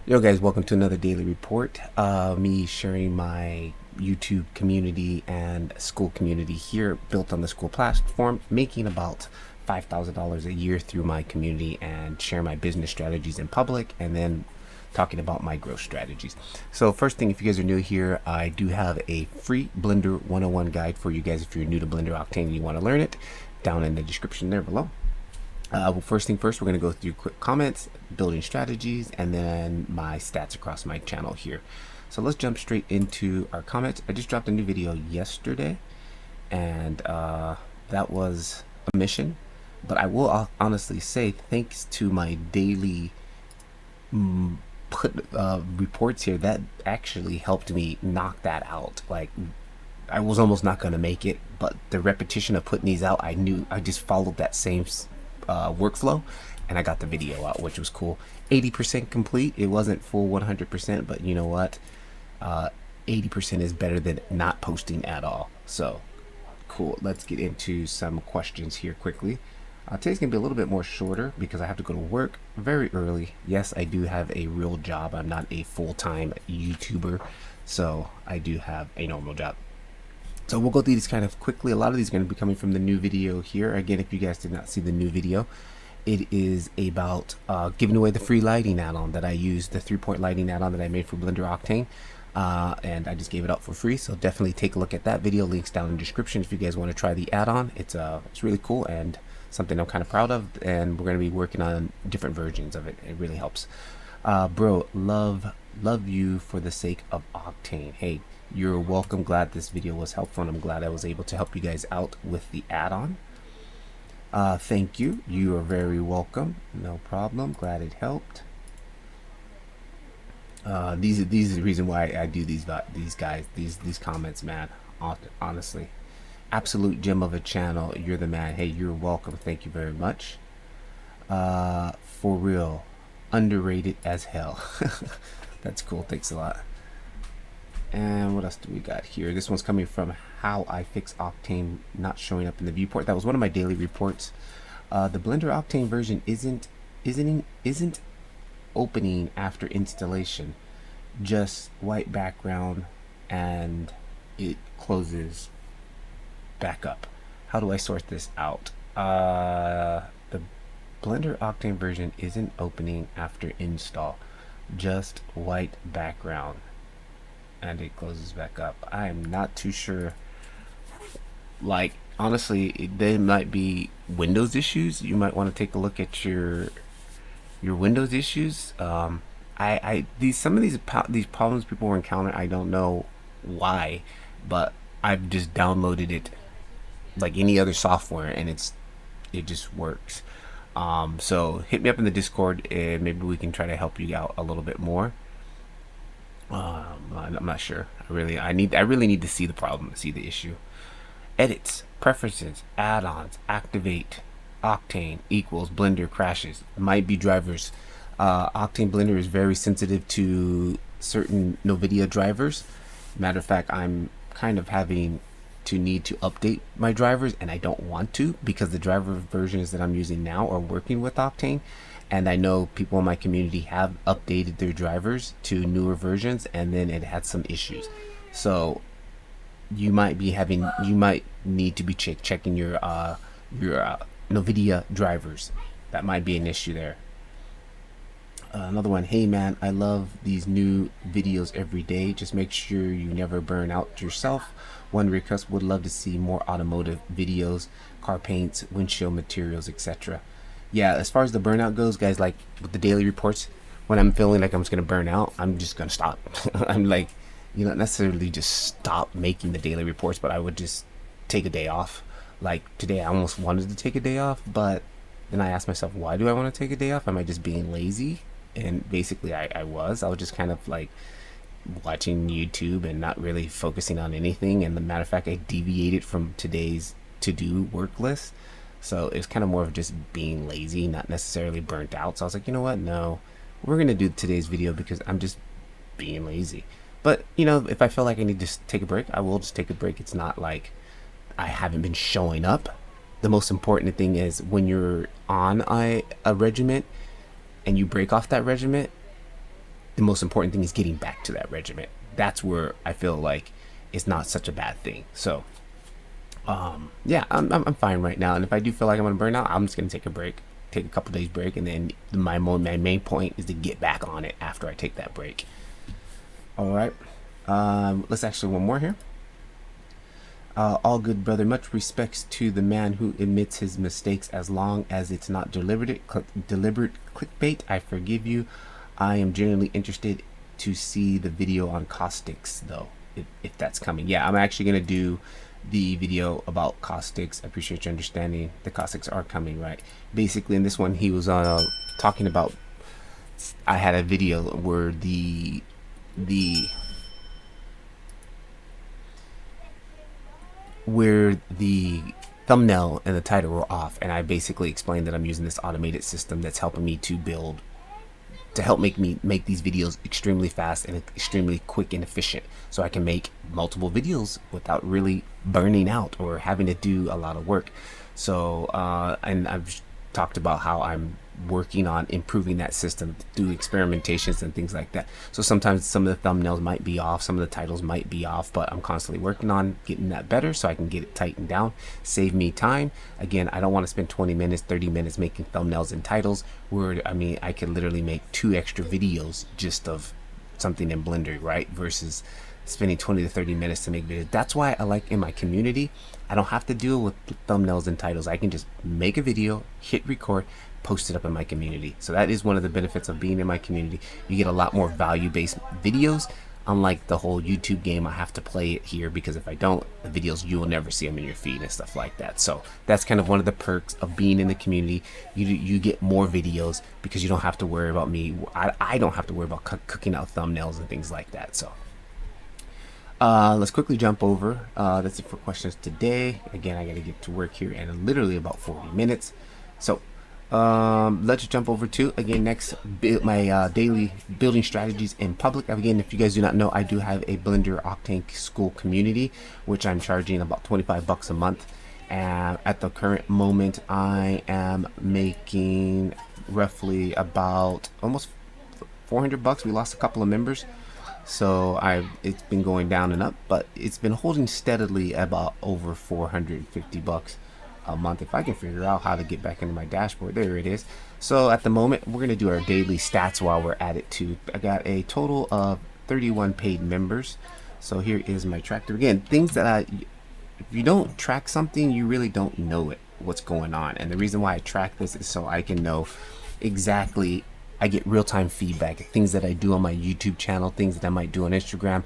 Yo guys, welcome to another daily report. Me sharing my YouTube community and school community here, built on the school platform, making about $5,000 a year through my community and share my business strategies in public, and then talking about my growth strategies. So first thing, if you guys are new here, I do have a free Blender 101 guide for you guys if you're new to Blender Octane and you want to learn it, down in the description there below. Well, first thing first, we're going to go through quick comments, building strategies, and then my stats across my channel here. So let's jump straight into our comments. I just dropped a new video yesterday, and that was a mission. But I will honestly say, thanks to my daily reports here, that actually helped me knock that out. Like, I was almost not going to make it, but the repetition of putting these out, I knew I just followed that same workflow, and I got the video out, which was cool. 80% complete. It wasn't full 100%, but you know what? 80% is better than not posting at all. So cool. Let's get into some questions here quickly. Today's gonna be a little bit more shorter because I have to go to work very early. Yes, I do have a real job. I'm not a full-time YouTuber, so I do have a normal job. So we'll go through these kind of quickly. A lot of these are going to be coming from the new video here. Again, if you guys did not see the new video, it is about giving away the free lighting add-on that I used, the 3-point lighting add-on that I made for Blender Octane. And I just gave it out for free. So definitely take a look at that video. Links down in the description if you guys want to try the add-on. It's really cool and something I'm kind of proud of. And we're going to be working on different versions of it. It really helps. Bro, love you for the sake of Octane. Hey, you're welcome. Glad this video was helpful, and I'm glad I was able to help you guys out with the add-on. Thank you. You are very welcome. No problem. Glad it helped. These are the reason why I do these comments, man. Honestly, absolute gem of a channel. You're the man. Hey, you're welcome. Thank you very much. For real, underrated as hell. That's cool. Thanks a lot. And what else do we got here? This one's coming from How I Fix Octane Not Showing Up in the Viewport. That was one of my daily reports. The Blender Octane version isn't opening after installation. Just white background and it closes back up. How do I sort this out? The Blender Octane version isn't opening after install. Just white background and it closes back up. I am not too sure. Like, honestly, there might be Windows issues. You might want to take a look at your Windows issues. Some of these problems people were encountering, I don't know why, but I've just downloaded it like any other software, and it just works. So hit me up in the Discord, and maybe we can try to help you out a little bit more. I'm not sure. I really need to see the problem, see the issue. Edits, preferences, add-ons, activate, Octane equals Blender crashes. Might be drivers. Octane Blender is very sensitive to certain NVIDIA drivers. Matter of fact, I'm kind of having to need to update my drivers, and I don't want to because the driver versions that I'm using now are working with Octane. And I know people in my community have updated their drivers to newer versions, and then it had some issues. So you might need to be checking your NVIDIA drivers. That might be an issue there. Another one. Hey man, I love these new videos every day. Just make sure you never burn out yourself. One request: would love to see more automotive videos, car paints, windshield materials, etc. Yeah, as far as the burnout goes, guys, like with the daily reports, when I'm feeling like I'm just gonna burn out, I'm just gonna stop. I'm like, not necessarily just stop making the daily reports, but I would just take a day off. Like today, I almost wanted to take a day off, but then I asked myself, why do I want to take a day off? Am I just being lazy? And basically, I was just kind of like watching YouTube and not really focusing on anything. And the matter of fact, I deviated from today's to-do work list. So it's kind of more of just being lazy, not necessarily burnt out. So I was like, you know what? No, we're going to do today's video because I'm just being lazy. But, if I feel like I need to take a break, I will just take a break. It's not like I haven't been showing up. The most important thing is when you're on a regiment and you break off that regiment, the most important thing is getting back to that regiment. That's where I feel like it's not such a bad thing. So yeah, I'm fine right now. And if I do feel like I'm gonna burn out, I'm just gonna take a break, take a couple days break, and then my main point is to get back on it after I take that break. All right, let's actually one more here. All good, brother. Much respects to the man who admits his mistakes, as long as it's not deliberate clickbait. I forgive you. I am genuinely interested to see the video on caustics, though, if that's coming. Yeah, I'm actually gonna do the video about caustics. I appreciate your understanding. The caustics are coming, right? Basically, in this one, he was talking about. I had a video where the thumbnail and the title were off, and I basically explained that I'm using this automated system that's helping me to help make these videos extremely fast and extremely quick and efficient, so I can make multiple videos without really burning out or having to do a lot of work. So and I've talked about how I'm working on improving that system through experimentations and things like that. So sometimes some of the thumbnails might be off, some of the titles might be off, but I'm constantly working on getting that better so I can get it tightened down, save me time. Again, I don't want to spend 20 minutes, 30 minutes making thumbnails and titles, where I mean, I could literally make 2 extra videos just of something in Blender, right? Versus spending 20 to 30 minutes to make videos. That's why I like in my community, I don't have to deal with thumbnails and titles. I can just make a video, hit record, post it up in my community. So that is one of the benefits of being in my community. You get a lot more value-based videos, unlike the whole YouTube game. I have to play it here, because if I don't, the videos, you will never see them in your feed and stuff like that. So that's kind of one of the perks of being in the community. You get more videos because you don't have to worry about me. I don't have to worry about cooking out thumbnails and things like that. So let's quickly jump over. That's it for questions today. Again, I got to get to work here in literally about 40 minutes. So let's jump over to, again, next, my daily building strategies in public. Again, if you guys do not know, I do have a Blender Octane school community, which I'm charging about $25 a month. And at the current moment, I am making roughly about almost $400. We lost a couple of members, so it's been going down and up, but it's been holding steadily about over $450 a month. If I can figure out how to get back into my dashboard, there it is. So at the moment, we're going to do our daily stats while we're at it too. I got a total of 31 paid members. So here is my tracker. Again, things that if you don't track something, you really don't know what's going on. And the reason why I track this is so I can know exactly. I get real-time feedback, things that I do on my YouTube channel, things that I might do on Instagram,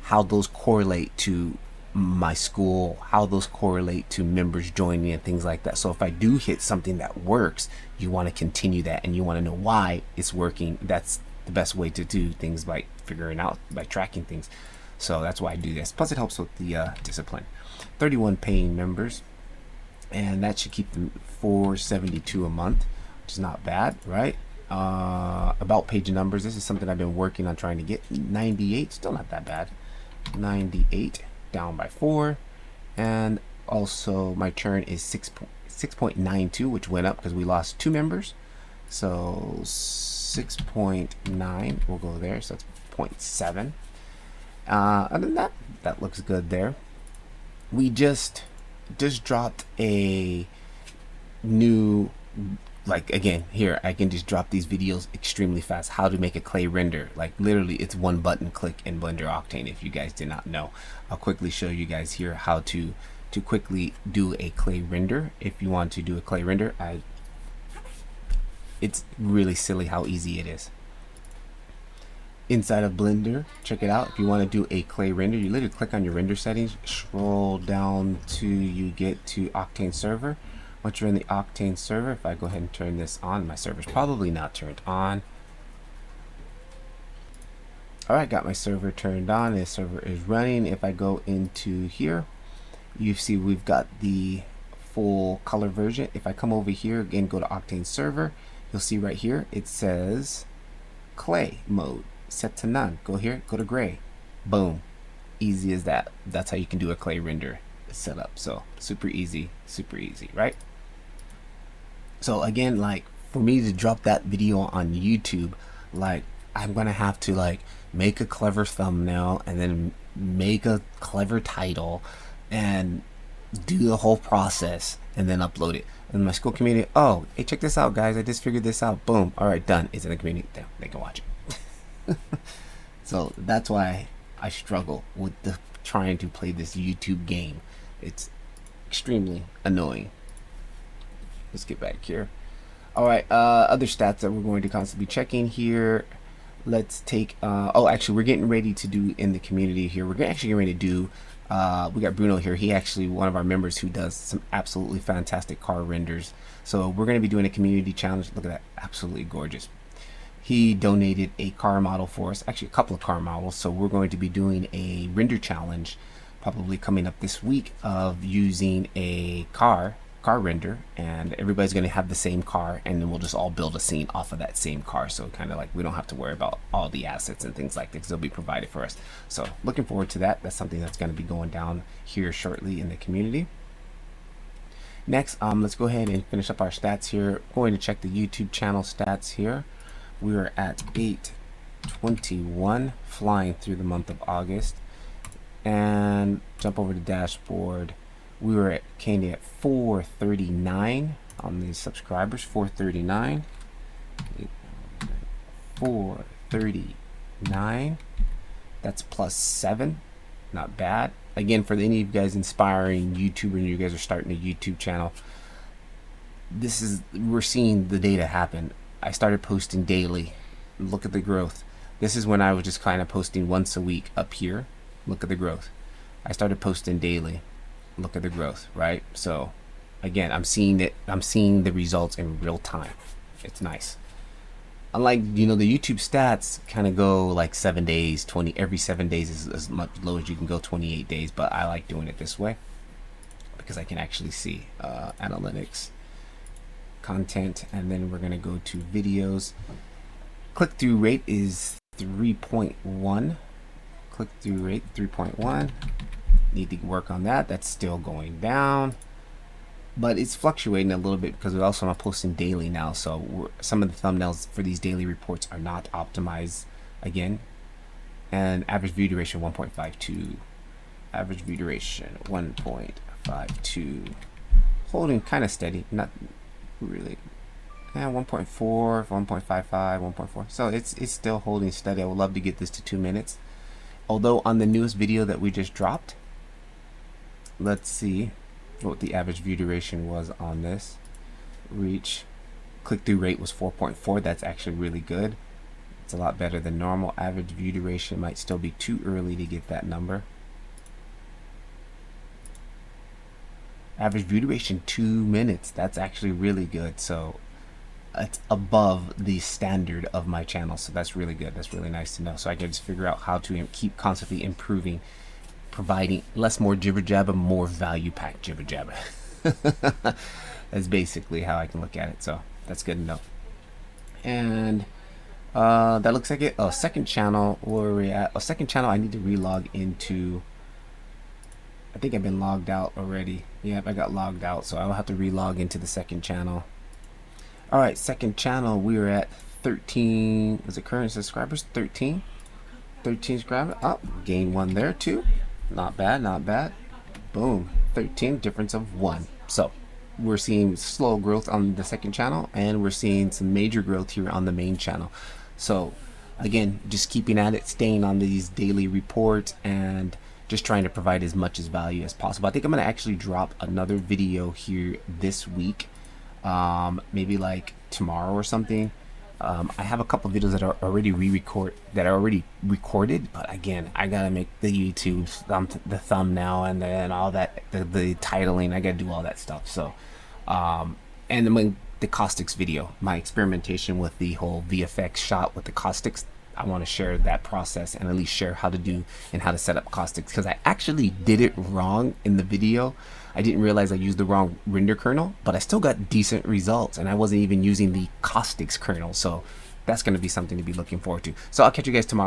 how those correlate to my school, how those correlate to members joining and things like that. So if I do hit something that works, you want to continue that, and you want to know why it's working. That's the best way to do things, by figuring out, by tracking things. So that's why I do this. Plus it helps with the discipline. 31 paying members, and that should keep them $472 a month, which is not bad, right? About page numbers, this is something I've been working on trying to get. 98, still not that bad. 98, down by 4. And also my churn is 6.92, which went up because we lost 2 members. So 6.9, we'll go there. So that's 0.7. Other than that, that looks good there. We just dropped a new, like, again, here I can just drop these videos extremely fast. How to make a clay render, like literally it's one button click in Blender Octane. If you guys did not know, I'll quickly show you guys here how to quickly do a clay render. If you want to do a clay render, it's really silly how easy it is. Inside of Blender, check it out. If you want to do a clay render, you literally click on your render settings, scroll down to you get to Octane server. Once you're in the Octane server, if I go ahead and turn this on, my server's probably not turned on. Alright, got my server turned on. The server is running. If I go into here, you see we've got the full color version. If I come over here, again, go to Octane server, you'll see right here, it says clay mode, set to none. Go here, go to gray. Boom. Easy as that. That's how you can do a clay render setup. So super easy, right? So again, like for me to drop that video on YouTube, like I'm gonna have to like make a clever thumbnail and then make a clever title and do the whole process and then upload it. And my school community, oh, hey, check this out, guys. I just figured this out. Boom. All right, done. It's in the community. Damn, they can watch it. So that's why I struggle with the trying to play this YouTube game. It's extremely annoying. Let's get back here. All right, other stats that we're going to constantly be checking here. Let's take, oh, actually, we're getting ready to do in the community here. We're actually getting ready to do, we got Bruno here. He actually, one of our members who does some absolutely fantastic car renders. So we're going to be doing a community challenge. Look at that, absolutely gorgeous. He donated a car model for us, actually a couple of car models. So we're going to be doing a render challenge probably coming up this week of using a car render, and everybody's going to have the same car, and then we'll just all build a scene off of that same car. So kind of like we don't have to worry about all the assets and things like that because they'll be provided for us. So looking forward to that. That's something that's going to be going down here shortly in the community. Next, let's go ahead and finish up our stats here. Going to check the YouTube channel stats here. We are at 821, flying through the month of August. And jump over to dashboard. We were at candy at 439 on the subscribers. 439. 439. That's +7. Not bad. Again, for any of you guys inspiring YouTuber and you guys are starting a YouTube channel, we're seeing the data happen. I started posting daily. Look at the growth. This is when I was just kind of posting once a week up here. Look at the growth. I started posting daily. Look at the growth, right? So again, I'm seeing it. I'm seeing the results in real time. It's nice. Unlike, you know, the YouTube stats kind of go like 7 days, 20, every 7 days is as much low as you can go, 28 days. But I like doing it this way because I can actually see analytics, content, and then we're going to go to videos. Click-through rate is 3.1. Click-through rate 3.1. Need to work on that. That's still going down, but it's fluctuating a little bit because we're also not posting daily now. So some of the thumbnails for these daily reports are not optimized again. And average view duration 1.52. Average view duration 1.52. Holding kind of steady, not really. 1.4, 1.55, 1.4. So it's still holding steady. I would love to get this to 2 minutes. Although on the newest video that we just dropped, let's see what the average view duration was on this. Reach click-through rate was 4.4. That's actually really good. It's a lot better than normal. Average view duration might still be too early to get that number. Average view duration 2 minutes. That's actually really good. So it's above the standard of my channel, so that's really good. That's really nice to know, so I can just figure out how to keep constantly improving, providing more jibber jabber, more value packed jibber jabber. That's basically how I can look at it, so that's good to know. And that looks like it. Oh, second channel, where are we at? Oh, second channel, I need to relog into, I think I've been logged out already. Yep, I got logged out, so I'll have to relog into the second channel. All right, second channel, we were at 13, is it current subscribers? 13 subscribers. Oh, gain 1 there too. Not bad, not bad. Boom, 13, difference of 1. So we're seeing slow growth on the second channel, and we're seeing some major growth here on the main channel. So again, just keeping at it, staying on these daily reports, and just trying to provide as much as value as possible. I think I'm gonna actually drop another video here this week. Maybe like tomorrow or something. I have a couple videos that are already recorded, but again, I gotta make the YouTube the thumbnail and then all that, the titling. I gotta do all that stuff. So and then the caustics video, my experimentation with the whole VFX shot with the caustics, I want to share that process and at least share how to do and how to set up caustics, because I actually did it wrong in the video. I didn't realize I used the wrong render kernel, but I still got decent results, and I wasn't even using the caustics kernel. So that's going to be something to be looking forward to. So I'll catch you guys tomorrow.